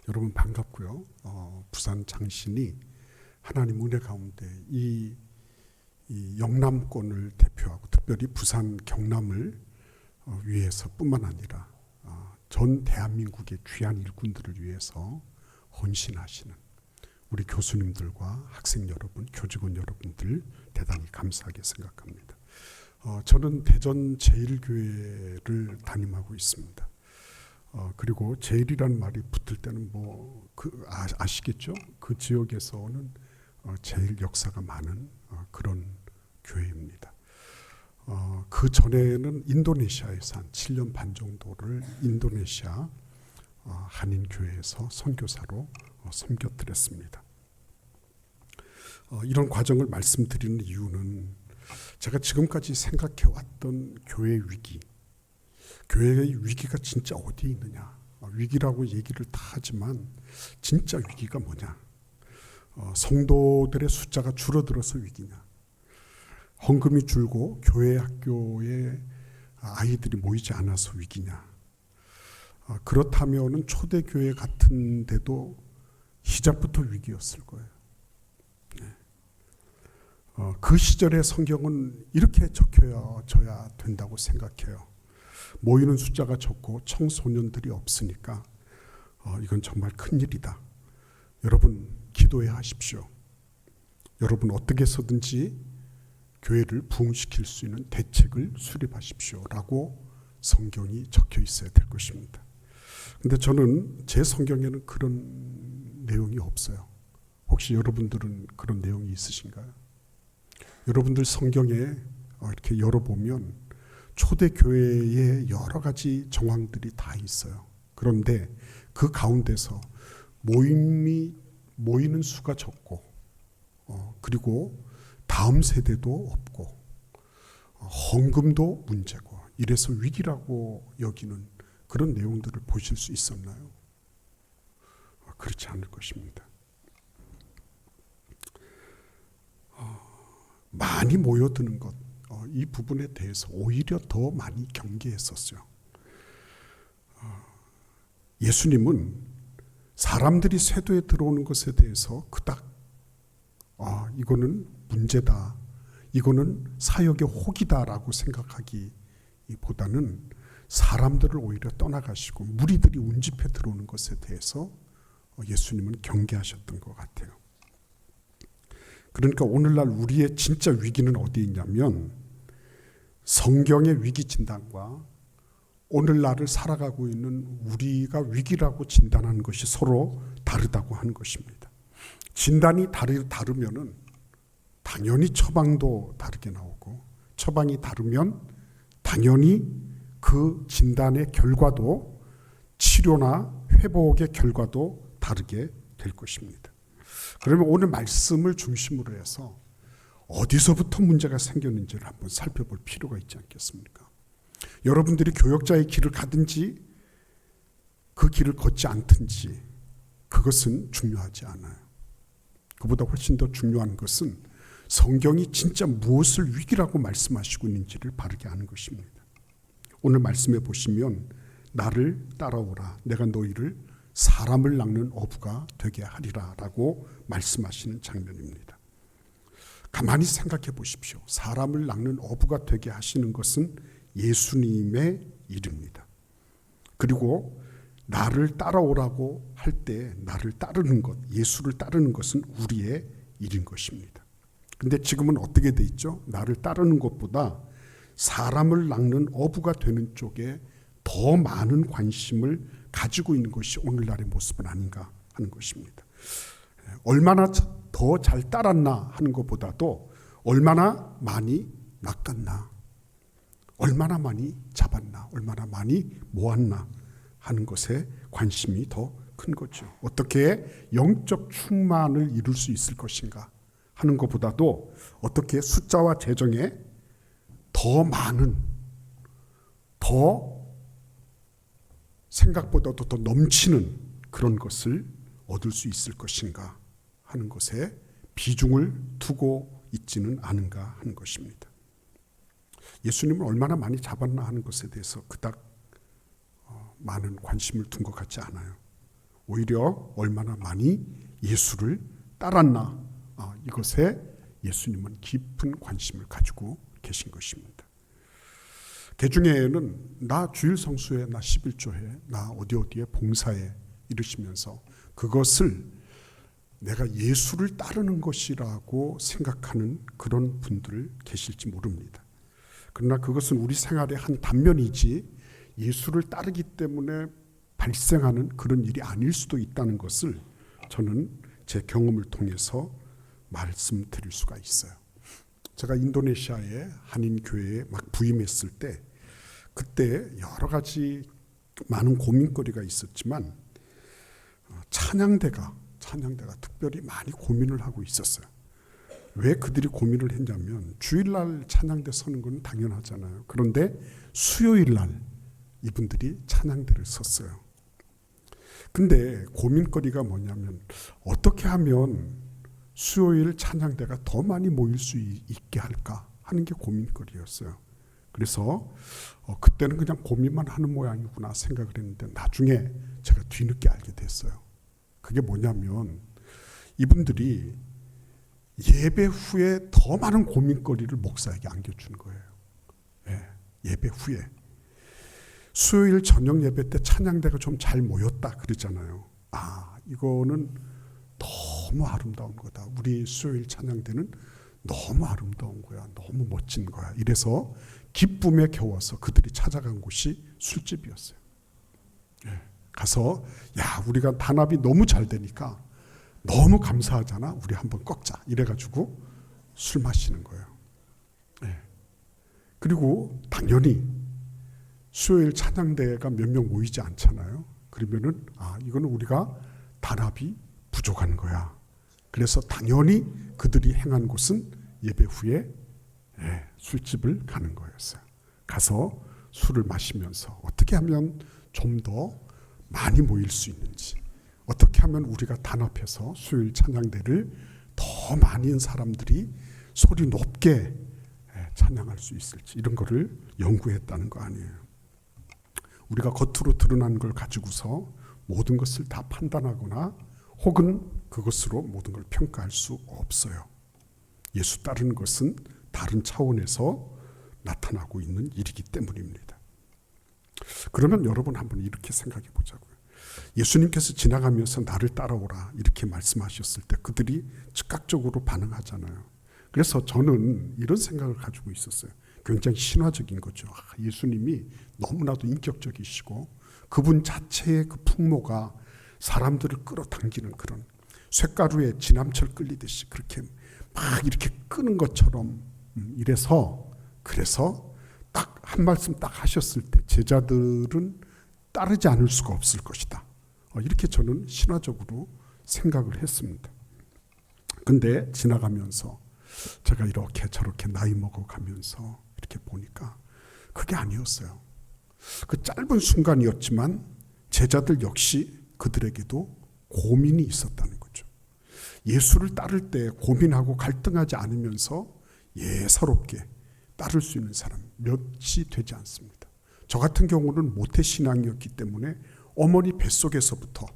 여러분 반갑고요. 부산 장신이 하나님 은혜 가운데 이 영남권을 대표하고 특별히 부산 경남을 위해서뿐만 아니라 전 대한민국의 귀한 일꾼들을 위해서 헌신하시는 우리 교수님들과 학생 여러분, 교직원 여러분들 대단히 감사하게 생각합니다. 저는 대전 제일교회를 담임하고 있습니다. 그리고 제일이라는 말이 붙을 때는 아시겠죠? 그 지역에서는 제일 역사가 많은 그런 교회입니다. 그 전에는 인도네시아에서 한 7년 반 정도를 인도네시아 한인교회에서 선교사로 섬겨드렸습니다. 이런 과정을 말씀드리는 이유는 제가 지금까지 생각해왔던 교회 위기, 교회의 위기가 진짜 어디에 있느냐, 위기라고 얘기를 다 하지만 진짜 위기가 뭐냐, 성도들의 숫자가 줄어들어서 위기냐, 헌금이 줄고 교회 학교에 아이들이 모이지 않아서 위기냐, 그렇다면 초대교회 같은 데도 시작부터 위기였을 거예요. 그 시절의 성경은 이렇게 적혀져야 된다고 생각해요. 모이는 숫자가 적고 청소년들이 없으니까 이건 정말 큰일이다. 여러분 기도해 하십시오. 여러분 어떻게 해서든지 교회를 부흥시킬 수 있는 대책을 수립하십시오 라고 성경이 적혀 있어야 될 것입니다. 근데 저는 제 성경에는 그런 내용이 없어요. 혹시 여러분들은 그런 내용이 있으신가요? 여러분들 성경에 이렇게 열어보면 초대교회에 여러 가지 정황들이 다 있어요. 그런데 그 가운데서 모이는 수가 적고 그리고 다음 세대도 없고 헌금도 문제고 이래서 위기라고 여기는 그런 내용들을 보실 수 있었나요? 그렇지 않을 것입니다. 많이 모여드는 것, 이 부분에 대해서 오히려 더 많이 경계했었어요. 예수님은 사람들이 세도에 들어오는 것에 대해서 그닥 이거는 문제다, 이거는 사역의 혹이다라고 생각하기보다는 사람들을 오히려 떠나가시고 무리들이 운집해 들어오는 것에 대해서 예수님은 경계하셨던 것 같아요. 그러니까 오늘날 우리의 진짜 위기는 어디에 있냐면 성경의 위기 진단과 오늘날을 살아가고 있는 우리가 위기라고 진단하는 것이 서로 다르다고 하는 것입니다. 진단이 다르면은 당연히 처방도 다르게 나오고 처방이 다르면 당연히 그 진단의 결과도 치료나 회복의 결과도 다르게 될 것입니다. 그러면 오늘 말씀을 중심으로 해서 어디서부터 문제가 생겼는지를 한번 살펴볼 필요가 있지 않겠습니까? 여러분들이 교역자의 길을 가든지 그 길을 걷지 않든지 그것은 중요하지 않아요. 그보다 훨씬 더 중요한 것은 성경이 진짜 무엇을 위기라고 말씀하시고 있는지를 바르게 아는 것입니다. 오늘 말씀해 보시면 나를 따라오라, 내가 너희를 사람을 낚는 어부가 되게 하리라 라고 말씀하시는 장면입니다. 가만히 생각해 보십시오. 사람을 낚는 어부가 되게 하시는 것은 예수님의 일입니다. 그리고 나를 따라오라고 할 때 나를 따르는 것, 예수를 따르는 것은 우리의 일인 것입니다. 근데 지금은 어떻게 돼 있죠? 나를 따르는 것보다 사람을 낚는 어부가 되는 쪽에 더 많은 관심을 가지고 있는 것이 오늘날의 모습은 아닌가 하는 것입니다. 얼마나 더 잘 따랐나 하는 것보다도 얼마나 많이 낚았나, 얼마나 많이 잡았나, 얼마나 많이 모았나 하는 것에 관심이 더 큰 거죠. 어떻게 영적 충만을 이룰 수 있을 것인가 하는 것보다도 어떻게 숫자와 재정에 더 많은, 더 생각보다도 더 넘치는 그런 것을 얻을 수 있을 것인가 하는 것에 비중을 두고 있지는 않은가 하는 것입니다. 예수님은 얼마나 많이 잡았나 하는 것에 대해서 그닥 많은 관심을 둔 것 같지 않아요. 오히려 얼마나 많이 예수를 따랐나, 이것에 예수님은 깊은 관심을 가지고 계신 것입니다. 개중에는 나 주일 성수해, 나 11조해, 나 어디에 봉사해 이러시면서 그것을 내가 예수를 따르는 것이라고 생각하는 그런 분들 계실지 모릅니다. 그러나 그것은 우리 생활의 한 단면이지 예수를 따르기 때문에 발생하는 그런 일이 아닐 수도 있다는 것을 저는 제 경험을 통해서 말씀드릴 수가 있어요. 제가 인도네시아의 한인 교회에 막 부임했을 때 그때 여러 가지 많은 고민거리가 있었지만 찬양대가 특별히 많이 고민을 하고 있었어요. 왜 그들이 고민을 했냐면 주일날 찬양대 서는 건 당연하잖아요. 그런데 수요일날 이분들이 찬양대를 섰어요. 근데 고민거리가 뭐냐면 어떻게 하면 수요일 찬양대가 더 많이 모일 수 있게 할까 하는 게 고민거리였어요. 그래서 그때는 그냥 고민만 하는 모양이구나 생각을 했는데 나중에 제가 뒤늦게 알게 됐어요. 그게 뭐냐면 이분들이 예배 후에 더 많은 고민거리를 목사에게 안겨준 거예요. 예배 후에. 수요일 저녁 예배 때 찬양대가 좀 잘 모였다 그러잖아요. 이거는 너무 아름다운 거다. 우리 수요일 찬양대는 너무 아름다운 거야. 너무 멋진 거야. 이래서 기쁨에 겨워서 그들이 찾아간 곳이 술집이었어요. 가서 우리가 단합이 너무 잘 되니까 너무 감사하잖아. 우리 한번 꺾자. 이래가지고 술 마시는 거예요. 그리고 당연히 수요일 찬양대가 몇 명 모이지 않잖아요. 그러면은 이거는 우리가 단합이 부족한 거야. 그래서 당연히 그들이 행한 곳은 예배 후에 술집을 가는 거였어요. 가서 술을 마시면서 어떻게 하면 좀 더 많이 모일 수 있는지, 어떻게 하면 우리가 단합해서 수요일 찬양대를 더 많은 사람들이 소리 높게 찬양할 수 있을지 이런 거를 연구했다는 거 아니에요. 우리가 겉으로 드러난 걸 가지고서 모든 것을 다 판단하거나 혹은 그것으로 모든 걸 평가할 수 없어요. 예수 따르는 것은 다른 차원에서 나타나고 있는 일이기 때문입니다. 그러면 여러분 한번 이렇게 생각해 보자고요. 예수님께서 지나가면서 나를 따라오라 이렇게 말씀하셨을 때 그들이 즉각적으로 반응하잖아요. 그래서 저는 이런 생각을 가지고 있었어요. 굉장히 신화적인 거죠. 예수님이 너무나도 인격적이시고 그분 자체의 그 풍모가 사람들을 끌어당기는 그런 쇳가루에 진함철 끌리듯이 그렇게 막 이렇게 끄는 것처럼 그래서 딱 한 말씀 딱 하셨을 때 제자들은 따르지 않을 수가 없을 것이다. 이렇게 저는 신화적으로 생각을 했습니다. 근데 지나가면서 제가 이렇게 저렇게 나이 먹어가면서 이렇게 보니까 그게 아니었어요. 그 짧은 순간이었지만 제자들 역시 그들에게도 고민이 있었다는 거죠. 예수를 따를 때 고민하고 갈등하지 않으면서 예사롭게 따를 수 있는 사람 몇이 되지 않습니다. 저 같은 경우는 모태신앙이었기 때문에 어머니 뱃속에서부터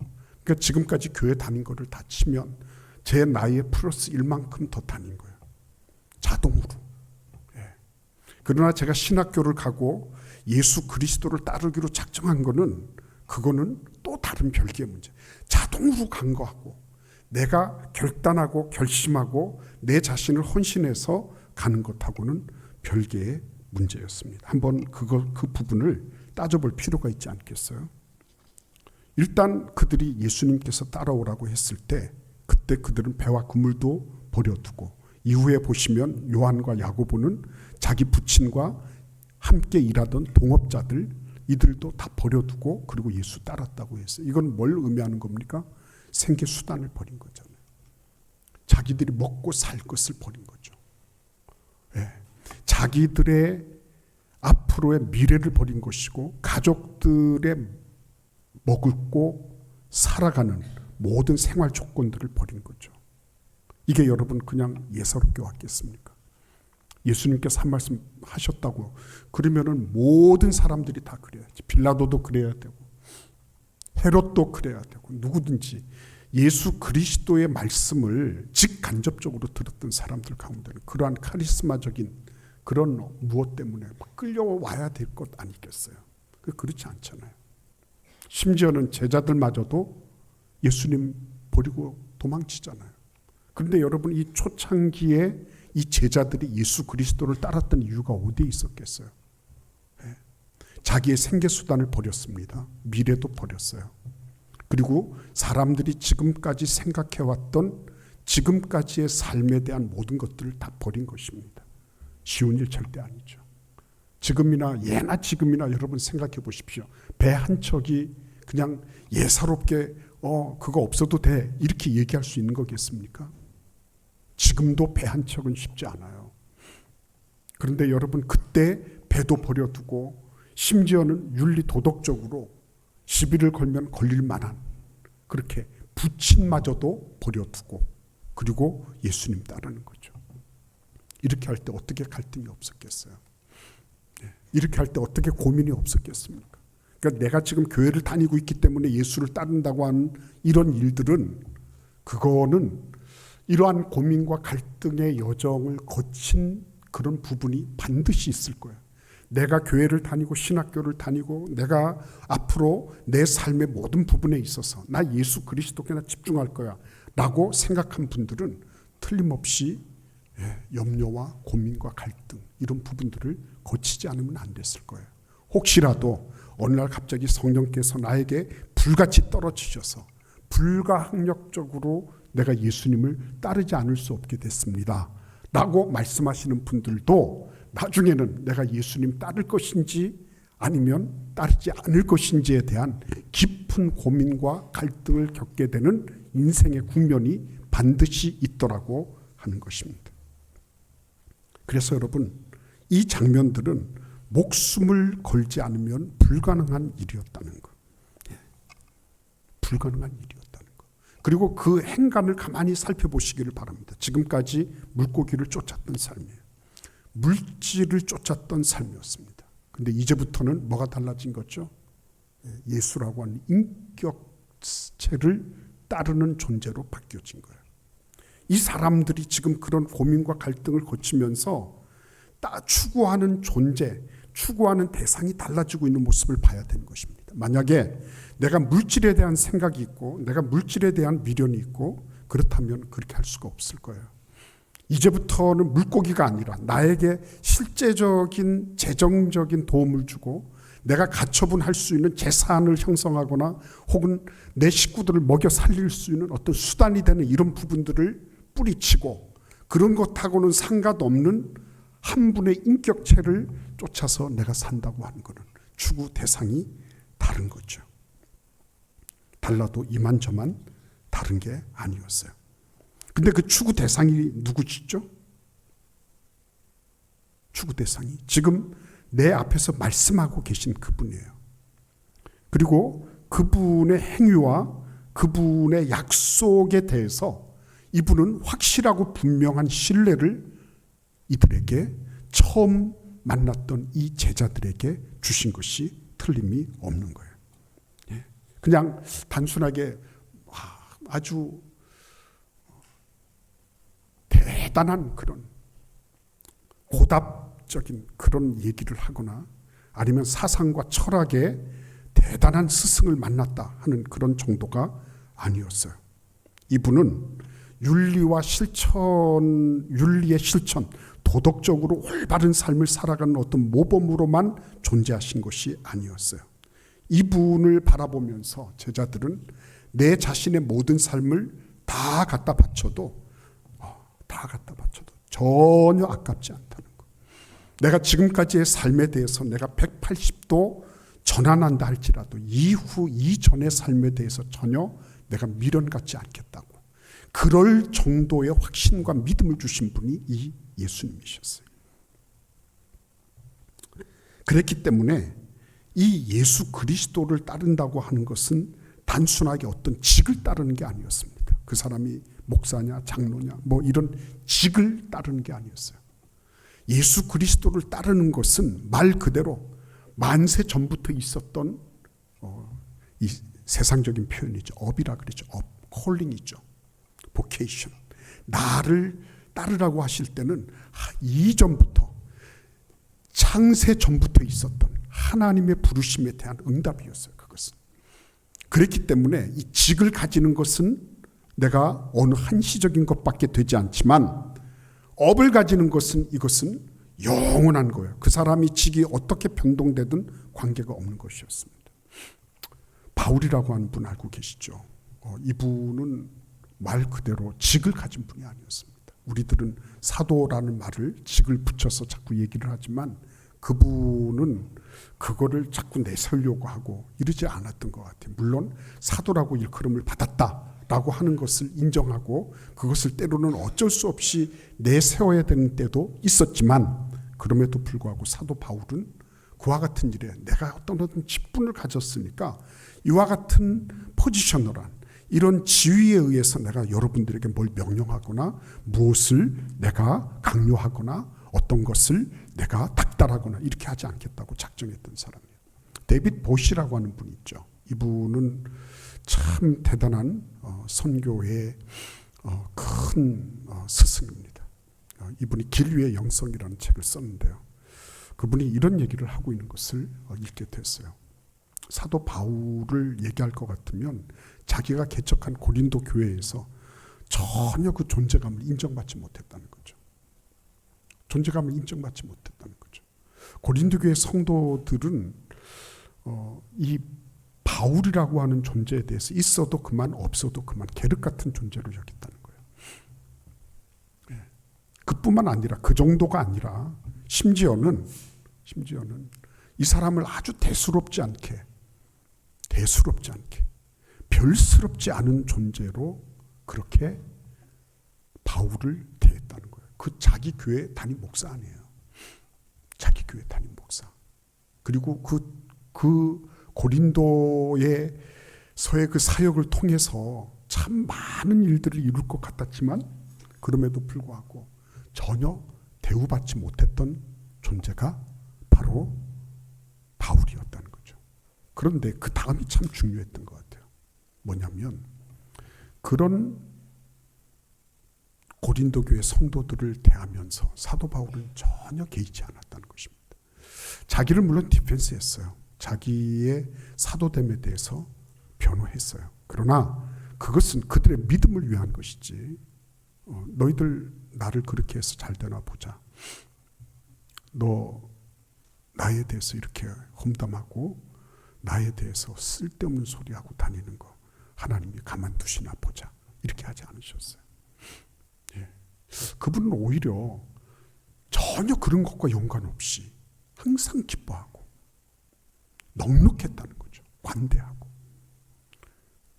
그러니까 지금까지 교회 다닌 거를 다 치면 제 나이에 플러스 1만큼 더 다닌 거예요. 자동으로. 그러나 제가 신학교를 가고 예수 그리스도를 따르기로 작정한 그거는 또 다른 별개의 문제. 자동으로 간 거하고 내가 결단하고 결심하고 내 자신을 헌신해서 가는 것하고는 별개의 문제였습니다. 한번 그 부분을 따져볼 필요가 있지 않겠어요? 일단 그들이 예수님께서 따라오라고 했을 때 그때 그들은 배와 그물도 버려두고 이후에 보시면 요한과 야고보는 자기 부친과 함께 일하던 동업자들 이들도 다 버려두고 그리고 예수 따랐다고 했어요. 이건 뭘 의미하는 겁니까? 생계 수단을 버린 거잖아요. 자기들이 먹고 살 것을 버린 거죠. 자기들의 앞으로의 미래를 버린 것이고 가족들의 먹고 살아가는 모든 생활 조건들을 버린 거죠. 이게 여러분 그냥 예사롭게 왔겠습니까? 예수님께서 한 말씀 하셨다고 그러면은 모든 사람들이 다 그래야지. 빌라도도 그래야 되고 헤롯도 그래야 되고 누구든지 예수 그리스도의 말씀을 직간접적으로 들었던 사람들 가운데는 그러한 카리스마적인 그런 무엇 때문에 막 끌려와야 될 것 아니겠어요? 그렇지 않잖아요. 심지어는 제자들마저도 예수님 버리고 도망치잖아요. 그런데 여러분, 이 초창기에 이 제자들이 예수 그리스도를 따랐던 이유가 어디에 있었겠어요? 자기의 생계수단을 버렸습니다. 미래도 버렸어요. 그리고 사람들이 지금까지 생각해왔던 지금까지의 삶에 대한 모든 것들을 다 버린 것입니다. 쉬운 일 절대 아니죠. 지금이나 예나 지금이나 여러분 생각해 보십시오. 배 한 척이 그냥 예사롭게 그거 없어도 돼 이렇게 얘기할 수 있는 거겠습니까? 지금도 배 한 척은 쉽지 않아요. 그런데 여러분, 그때 배도 버려두고 심지어는 윤리 도덕적으로 시비를 걸면 걸릴 만한 그렇게 부친마저도 버려두고 그리고 예수님 따르는 거죠. 이렇게 할 때 어떻게 갈등이 없었겠어요? 이렇게 할 때 어떻게 고민이 없었겠습니까? 그러니까 내가 지금 교회를 다니고 있기 때문에 예수를 따른다고 하는 이런 일들은, 그거는 이러한 고민과 갈등의 여정을 거친 그런 부분이 반드시 있을 거예요. 내가 교회를 다니고 신학교를 다니고 내가 앞으로 내 삶의 모든 부분에 있어서 나 예수 그리스도께나 집중할 거야 라고 생각한 분들은 틀림없이 염려와 고민과 갈등, 이런 부분들을 거치지 않으면 안 됐을 거예요. 혹시라도 어느 날 갑자기 성령께서 나에게 불같이 떨어지셔서 불가항력적으로 내가 예수님을 따르지 않을 수 없게 됐습니다 라고 말씀하시는 분들도 나중에는 내가 예수님 따를 것인지 아니면 따르지 않을 것인지에 대한 깊은 고민과 갈등을 겪게 되는 인생의 국면이 반드시 있더라고 하는 것입니다. 그래서 여러분, 이 장면들은 목숨을 걸지 않으면 불가능한 일이었다는 것. 불가능한 일이었다는 것. 그리고 그 행간을 가만히 살펴보시기를 바랍니다. 지금까지 물고기를 쫓았던 삶이에요. 물질을 쫓았던 삶이었습니다. 근데 이제부터는 뭐가 달라진 거죠? 예수라고 하는 인격체를 따르는 존재로 바뀌어진 거예요. 이 사람들이 지금 그런 고민과 갈등을 거치면서 추구하는 존재, 추구하는 대상이 달라지고 있는 모습을 봐야 되는 것입니다. 만약에 내가 물질에 대한 생각이 있고 내가 물질에 대한 미련이 있고 그렇다면 그렇게 할 수가 없을 거예요. 이제부터는 물고기가 아니라 나에게 실제적인 재정적인 도움을 주고 내가 가처분할 수 있는 재산을 형성하거나 혹은 내 식구들을 먹여 살릴 수 있는 어떤 수단이 되는 이런 부분들을 뿌리치고 그런 것하고는 상관없는 한 분의 인격체를 쫓아서 내가 산다고 하는 것은 추구 대상이 다른 거죠. 달라도 이만저만 다른 게 아니었어요. 근데 그 추구 대상이 누구시죠? 추구 대상이 지금 내 앞에서 말씀하고 계신 그분이에요. 그리고 그분의 행위와 그분의 약속에 대해서 이분은 확실하고 분명한 신뢰를 이들에게 처음 만났던 이 제자들에게 주신 것이 틀림이 없는 거예요. 그냥 단순하게 아주 대단한 그런 고답적인 그런 얘기를 하거나 아니면 사상과 철학의 대단한 스승을 만났다 하는 그런 정도가 아니었어요. 이분은 윤리의 실천, 도덕적으로 올바른 삶을 살아가는 어떤 모범으로만 존재하신 것이 아니었어요. 이분을 바라보면서 제자들은 내 자신의 모든 삶을 다 갖다 바쳐도 전혀 아깝지 않다는 것. 내가 지금까지의 삶에 대해서 내가 180도 전환한다 할지라도 이전의 삶에 대해서 전혀 내가 미련 갖지 않겠다고. 그럴 정도의 확신과 믿음을 주신 분이 이 예수님이셨어요. 그랬기 때문에 이 예수 그리스도를 따른다고 하는 것은 단순하게 어떤 직을 따르는 게 아니었습니다. 그 사람이 목사냐 장로냐 뭐 이런 직을 따르는 게 아니었어요. 예수 그리스도를 따르는 것은 말 그대로 만세 전부터 있었던 이 세상적인 표현이죠. 업이라 그러죠. 업, 콜링이죠. 보케이션. 나를 따르라고 하실 때는 이전부터, 창세 전부터 있었던 하나님의 부르심에 대한 응답이었어요. 그것은. 그렇기 때문에 이 직을 가지는 것은 내가 어느 한시적인 것밖에 되지 않지만, 업을 가지는 것은, 이것은 영원한 거예요. 그 사람이 직이 어떻게 변동되든 관계가 없는 것이었습니다. 바울이라고 하는 분 알고 계시죠? 이분은 말 그대로 직을 가진 분이 아니었습니다. 우리들은 사도라는 말을 직을 붙여서 자꾸 얘기를 하지만 그분은 그거를 자꾸 내세우려고 하고 이러지 않았던 것 같아요. 물론 사도라고 일컬음을 받았다라고 하는 것을 인정하고 그것을 때로는 어쩔 수 없이 내세워야 되는 때도 있었지만, 그럼에도 불구하고 사도 바울은 그와 같은 일에 내가 어떤 직분을 가졌으니까 이와 같은 포지셔널한 이런 지위에 의해서 내가 여러분들에게 뭘 명령하거나 무엇을 내가 강요하거나 어떤 것을 내가 닥달하거나 이렇게 하지 않겠다고 작정했던 사람이에요. 데이빗 보시라고 하는 분이 있죠. 이분은 참 대단한 선교의 큰 스승입니다. 이분이 길 위의 영성이라는 책을 썼는데요. 그분이 이런 얘기를 하고 있는 것을 읽게 됐어요. 사도 바울을 얘기할 것 같으면 자기가 개척한 고린도 교회에서 전혀 그 존재감을 인정받지 못했다는 거죠. 존재감을 인정받지 못했다는 거죠. 고린도 교회 성도들은 이 바울이라고 하는 존재에 대해서 있어도 그만 없어도 그만 계륵 같은 존재로 여겼다는 거예요. 그뿐만 아니라, 그 정도가 아니라 심지어는 이 사람을 아주 대수롭지 않게 별스럽지 않은 존재로 그렇게 바울을 대했다는 거예요. 그 자기 교회 담임 목사 아니에요. 자기 교회 담임 목사. 그리고 그 고린도에서의 그 사역을 통해서 참 많은 일들을 이룰 것 같았지만 그럼에도 불구하고 전혀 대우받지 못했던 존재가 바로 바울이었다는 거죠. 그런데 그 다음이 참 중요했던 것 같아요. 뭐냐면 그런 고린도 교회 성도들을 대하면서 사도 바울은 전혀 개의치 않았다는 것입니다. 자기를 물론 디펜스했어요. 자기의 사도됨에 대해서 변호했어요. 그러나 그것은 그들의 믿음을 위한 것이지, 너희들 나를 그렇게 해서 잘 되나 보자, 너 나에 대해서 이렇게 험담하고 나에 대해서 쓸데없는 소리하고 다니는 거 하나님이 가만두시나 보자, 이렇게 하지 않으셨어요. 그분은 오히려 전혀 그런 것과 연관없이 항상 기뻐하고 넉넉했다는 거죠. 관대하고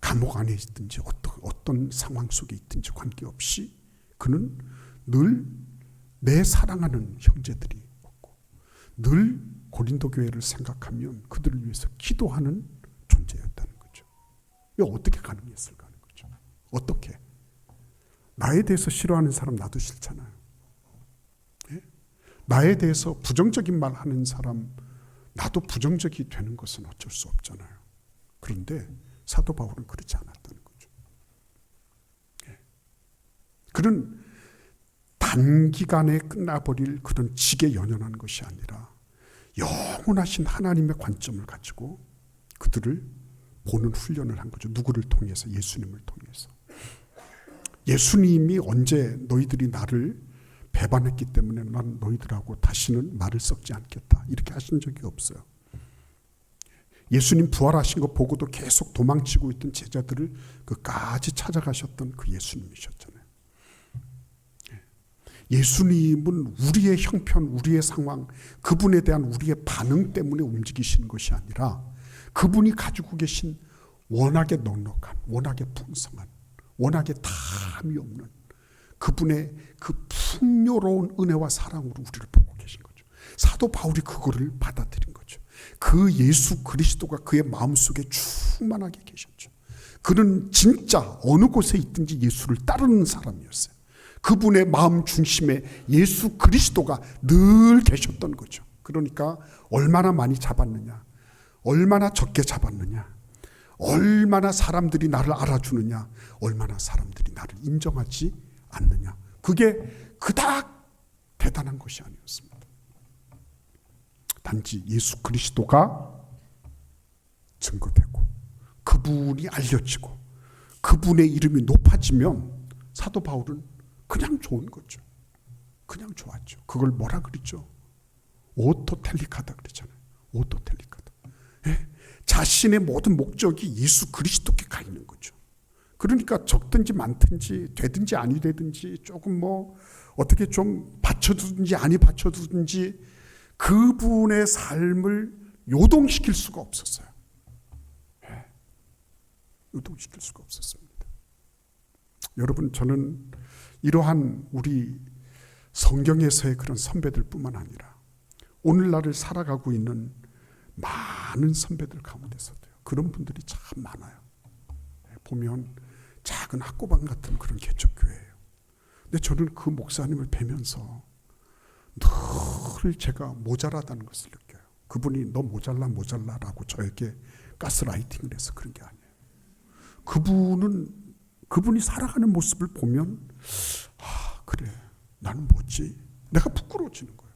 감옥 안에 있든지 어떤 상황 속에 있든지 관계없이 그는 늘 내 사랑하는 형제들이 없고 늘 고린도 교회를 생각하면 그들을 위해서 기도하는 존재였다는 거죠. 이게 어떻게 가능했을까 하는 거죠. 어떻게? 나에 대해서 싫어하는 사람 나도 싫잖아요. 예? 나에 대해서 부정적인 말 하는 사람 나도 부정적이 되는 것은 어쩔 수 없잖아요. 그런데 사도 바울은 그렇지 않았다는 거죠. 예. 그는 단기간에 끝나버릴 그런 직에 연연한 것이 아니라 영원하신 하나님의 관점을 가지고 그들을 보는 훈련을 한 거죠. 누구를 통해서? 예수님을 통해서. 예수님이 언제 너희들이 나를 배반했기 때문에 난 너희들하고 다시는 말을 섞지 않겠다, 이렇게 하신 적이 없어요. 예수님 부활하신 거 보고도 계속 도망치고 있던 제자들을 끝까지 찾아가셨던 그 예수님이셨잖아요. 예수님은 우리의 형편, 우리의 상황, 그분에 대한 우리의 반응 때문에 움직이시는 것이 아니라 그분이 가지고 계신 워낙에 넉넉한, 워낙에 풍성한, 워낙에 다함이 없는 그분의 그 풍요로운 은혜와 사랑으로 우리를 보고 계신 거죠. 사도 바울이 그거를 받아들인 거죠. 그 예수 그리스도가 그의 마음속에 충만하게 계셨죠. 그는 진짜 어느 곳에 있든지 예수를 따르는 사람이었어요. 그분의 마음 중심에 예수 그리스도가 늘 계셨던 거죠. 그러니까 얼마나 많이 잡았느냐, 얼마나 적게 잡았느냐, 얼마나 사람들이 나를 알아주느냐, 얼마나 사람들이 나를 인정하지 않느냐. 그게 그닥 대단한 것이 아니었습니다. 단지 예수 그리스도가 증거되고 그분이 알려지고 그분의 이름이 높아지면 사도 바울은 그냥 좋은 거죠. 그냥 좋았죠. 그걸 뭐라 그러죠? 오토텔리카다 그러잖아요. 오토텔리카다. 예? 자신의 모든 목적이 예수 그리스도께 가 있는 거죠. 그러니까 적든지 많든지 되든지 아니 되든지 조금 뭐 어떻게 좀 받쳐두든지 아니 받쳐두든지 그분의 삶을 요동시킬 수가 없었어요. 예. 요동시킬 수가 없었습니다. 여러분, 저는 이러한 우리 성경에서의 그런 선배들 뿐만 아니라 오늘날을 살아가고 있는 많은 선배들 가운데서도요, 그런 분들이 참 많아요. 보면 작은 학고방 같은 그런 개척교회예요. 근데 저는 그 목사님을 뵈면서 늘 제가 모자라다는 것을 느껴요. 그분이 너 모자라라고 저에게 가스라이팅을 해서 그런 게 아니에요. 그분이 살아가는 모습을 보면 그래, 나는 뭐지? 내가 부끄러워지는 거예요.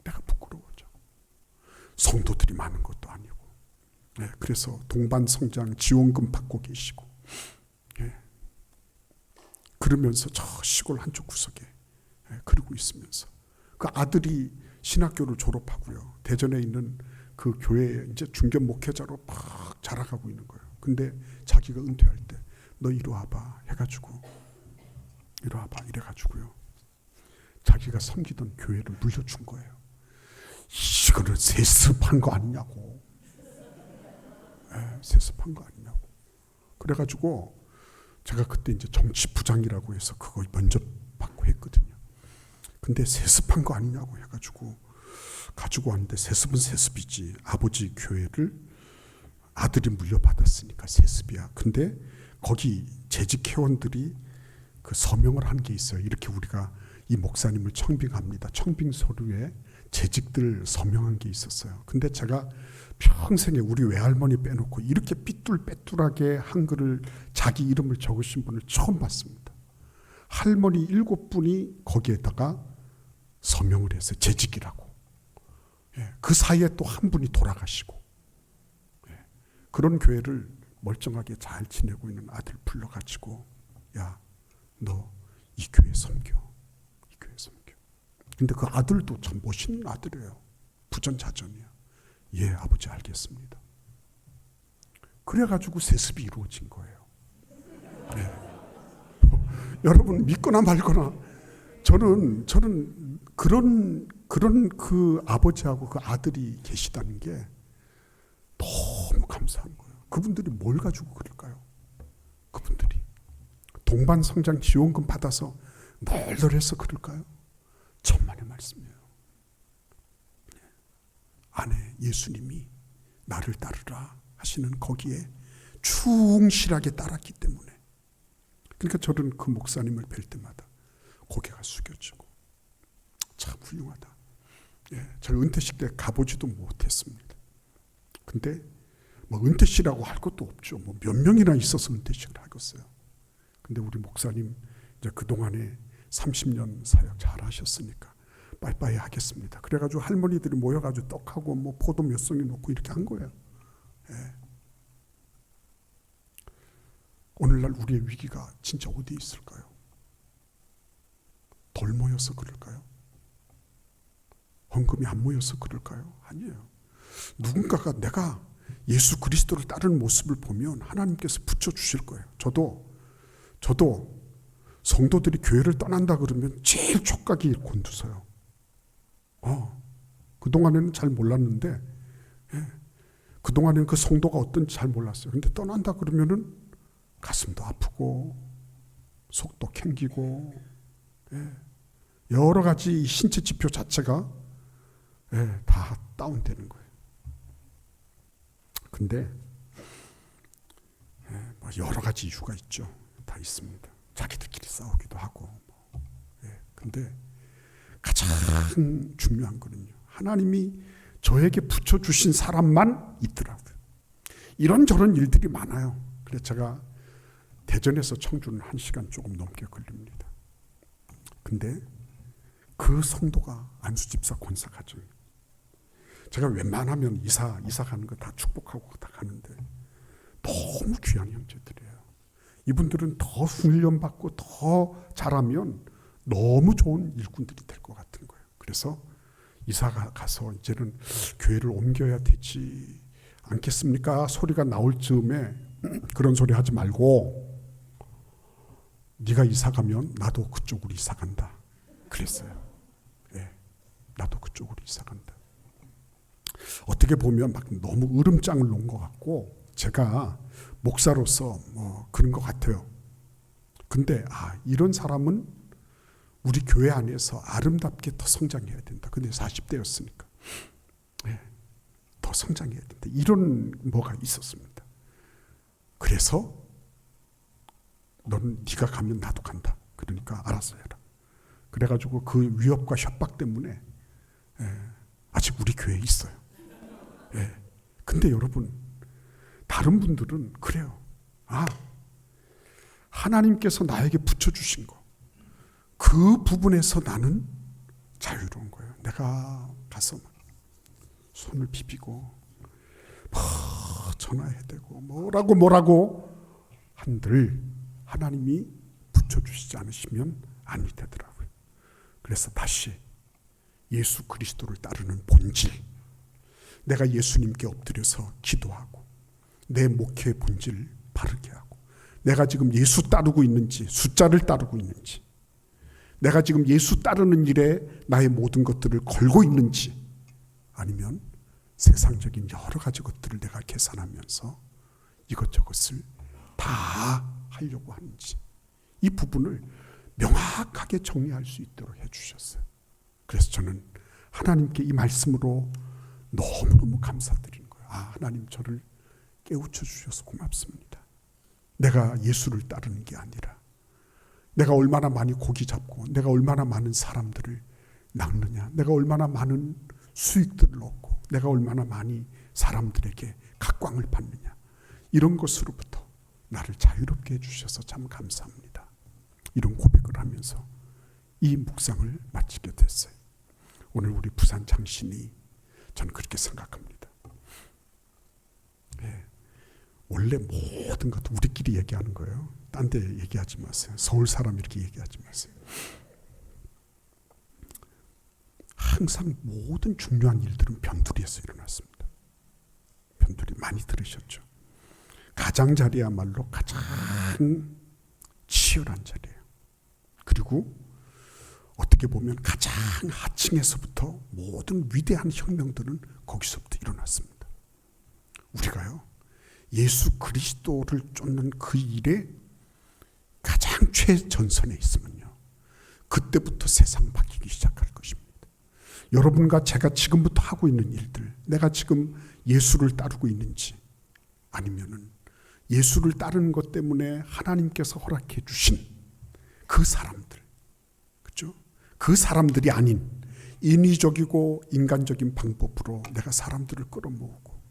내가 부끄러워져. 성도들이 많은 것도 아니고. 네, 그래서 동반성장 지원금 받고 계시고, 네, 그러면서 저 시골 한쪽 구석에 그러고 있으면서 그 아들이 신학교를 졸업하고요, 대전에 있는 그 교회에 이제 중견 목회자로 막 자라가고 있는 거예요. 근데 자기가 은퇴할 때 너 이리 와봐 해가지고, 이리 와봐 이래가지고요, 자기가 섬기던 교회를 물려준 거예요. 이거는 세습한 거 아니냐고. 세습한 거 아니냐고. 그래가지고 제가 그때 이제 정치부장이라고 해서 그거 면접받고 했거든요. 근데 세습한 거 아니냐고 해가지고 가지고 왔는데, 세습은 세습이지. 아버지 교회를 아들이 물려받았으니까 세습이야. 근데 거기 재직 회원들이 그 서명을 한 게 있어요. 이렇게 우리가 이 목사님을 청빙합니다. 청빙 서류에 재직들 서명한 게 있었어요. 근데 제가 평생에 우리 외할머니 빼놓고 이렇게 삐뚤빼뚤하게 한글을 자기 이름을 적으신 분을 처음 봤습니다. 할머니 7분이 거기에다가 서명을 해서 재직이라고. 그 사이에 또 한 분이 돌아가시고, 그런 교회를 멀쩡하게 잘 지내고 있는 아들 불러가지고, 야, 너 이 교회 섬겨. 이 교회 섬겨. 근데 그 아들도 참 멋있는 아들이에요. 부전자전이야. 예, 아버지 알겠습니다. 그래가지고 세습이 이루어진 거예요. 네. 여러분 믿거나 말거나 저는 그런 그 아버지하고 그 아들이 계시다는 게 너무 감사한 거예요. 그분들이 뭘 가지고 그럴까요? 그분들이 동반 성장 지원금 받아서 널널해서 그럴까요? 천만의 말씀이에요. 안에 예수님이 나를 따르라 하시는 거기에 충실하게 따랐기 때문에, 그러니까 저는 그 목사님을 뵐 때마다 고개가 숙여지고 참 훌륭하다. 제가 은퇴식 때 가보지도 못했습니다. 근데 뭐 은퇴식이라고 할 것도 없죠. 뭐 몇 명이나 있어서 은퇴식을 하겠어요. 근데 우리 목사님 이제 그동안에 30년 사역 잘 하셨으니까 빠이빠이 하겠습니다. 그래가지고 할머니들이 모여가지고 떡하고 뭐 포도 몇 송이 놓고 이렇게 한 거예요. 오늘날 우리의 위기가 진짜 어디에 있을까요? 덜 모여서 그럴까요? 헌금이 안 모여서 그럴까요? 아니에요. 누군가가 내가 예수 그리스도를 따르는 모습을 보면 하나님께서 붙여주실 거예요. 저도 성도들이 교회를 떠난다 그러면 제일 촉각이 곤두서요. 그동안에는 잘 몰랐는데, 그동안에는 그 성도가 어떤지 잘 몰랐어요. 근데 떠난다 그러면은 가슴도 아프고 속도 캥기고, 여러 가지 신체 지표 자체가 다 다운되는 거예요. 근데 여러 가지 이유가 있죠. 다 있습니다. 자기들끼리 싸우기도 하고. 근데 가장 중요한 거는요, 하나님이 저에게 붙여주신 사람만 있더라고요. 이런저런 일들이 많아요. 그래서 제가 대전에서 청주는 1시간 조금 넘게 걸립니다. 근데 그 성도가 안수집사 권사 가정, 제가 웬만하면 이사 가는 거 다 축복하고 다 가는데 너무 귀한 형제들이에요. 이분들은 더 훈련받고 더 잘하면 너무 좋은 일꾼들이 될 것 같은 거예요. 그래서 이사가 가서 이제는 교회를 옮겨야 되지 않겠습니까? 소리가 나올 즈음에 그런 소리 하지 말고 네가 이사 가면 나도 그쪽으로 이사 간다. 그랬어요. 예, 나도 그쪽으로 이사 간다. 어떻게 보면 막 너무 으름장을 놓은 것 같고 제가 목사로서 뭐 그런 것 같아요. 근데 이런 사람은 우리 교회 안에서 아름답게 더 성장해야 된다. 근데 40대였으니까 예, 더 성장해야 된다. 이런 뭐가 있었습니다. 그래서 너는 네가 가면 나도 간다. 그러니까 알아서 해라. 그래가지고 그 위협과 협박 때문에 아직 우리 교회에 있어요. 예. 근데 여러분 다른 분들은 그래요. 하나님께서 나에게 붙여주신 거, 그 부분에서 나는 자유로운 거예요. 내가 가서 손을 비비고 전화해야 되고 뭐라고 한들 하나님이 붙여주시지 않으시면 아니 되더라고요. 그래서 다시 예수 그리스도를 따르는 본질, 내가 예수님께 엎드려서 기도하고 내 목회의 본질을 바르게 하고, 내가 지금 예수 따르고 있는지 숫자를 따르고 있는지, 내가 지금 예수 따르는 일에 나의 모든 것들을 걸고 있는지, 아니면 세상적인 여러 가지 것들을 내가 계산하면서 이것저것을 다 하려고 하는지, 이 부분을 명확하게 정리할 수 있도록 해주셨어요. 그래서 저는 하나님께 이 말씀으로 너무너무 감사드리는 거예요. 하나님 저를 깨우쳐 주셔서 고맙습니다. 내가 예수를 따르는 게 아니라 내가 얼마나 많이 고기 잡고 내가 얼마나 많은 사람들을 낚느냐, 내가 얼마나 많은 수익들을 얻고 내가 얼마나 많이 사람들에게 각광을 받느냐, 이런 것으로부터 나를 자유롭게 해주셔서 참 감사합니다. 이런 고백을 하면서 이 묵상을 마치게 됐어요. 오늘 우리 부산 장신이 저는 그렇게 생각합니다. 예, 원래 모든 것 우리끼리 얘기하는 거예요. 딴 데 얘기하지 마세요. 서울 사람 이렇게 얘기하지 마세요. 항상 모든 중요한 일들은 변두리에서 일어났습니다. 변두리 많이 들으셨죠? 가장자리야말로 가장 치열한 자리예요. 그리고 어떻게 보면 가장 하층에서부터 모든 위대한 혁명들은 거기서부터 일어났습니다. 우리가요, 예수 그리스도를 쫓는 그 일에 가장 최전선에 있으면요, 그때부터 세상 바뀌기 시작할 것입니다. 여러분과 제가 지금부터 하고 있는 일들, 내가 지금 예수를 따르고 있는지, 아니면은 예수를 따르는 것 때문에 하나님께서 허락해 주신 그 사람들, 그렇죠? 그 사람들이 아닌 인위적이고 인간적인 방법으로 내가 사람들을 끌어모으고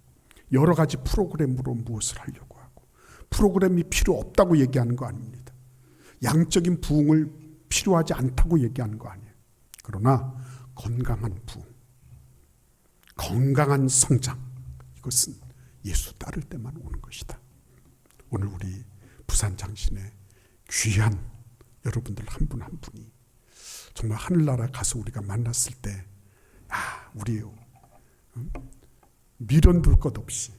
여러 가지 프로그램으로 무엇을 하려고 하고, 프로그램이 필요 없다고 얘기하는 거 아닙니다. 양적인 부흥을 필요하지 않다고 얘기하는 거 아니에요. 그러나 건강한 부흥, 건강한 성장, 이것은 예수 따를 때만 오는 것이다. 오늘 우리 부산 장신의 귀한 여러분들 한 분 한 분이 정말 하늘나라 가서 우리가 만났을 때 우리 미련둘 것 없이,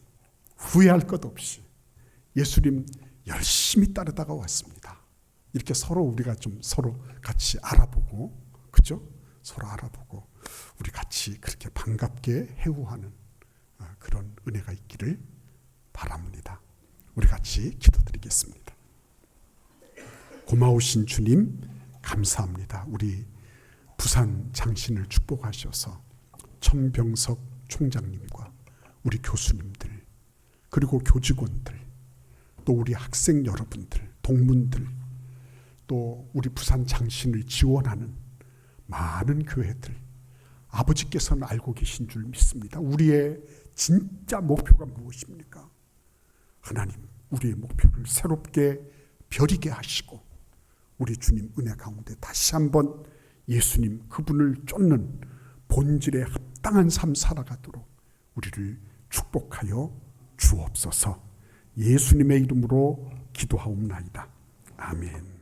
후회할 것 없이 예수님 열심히 따르다가 왔습니다. 이렇게 서로 우리가 좀 서로 같이 알아보고, 그죠? 서로 알아보고 우리 같이 그렇게 반갑게 해우하는 그런 은혜가 있기를 바랍니다. 우리 같이 기도드리겠습니다. 고마우신 주님 감사합니다. 우리 부산 장신을 축복하셔서 천병석 총장님과 우리 교수님들, 그리고 교직원들, 또 우리 학생 여러분들, 동문들, 또 우리 부산 장신을 지원하는 많은 교회들, 아버지께서는 알고 계신 줄 믿습니다. 우리의 진짜 목표가 무엇입니까? 하나님 우리의 목표를 새롭게 벼리게 하시고 우리 주님 은혜 가운데 다시 한번 예수님 그분을 쫓는 본질에 합당한 삶 살아가도록 우리를 축복하여 주옵소서. 예수님의 이름으로 기도하옵나이다. 아멘.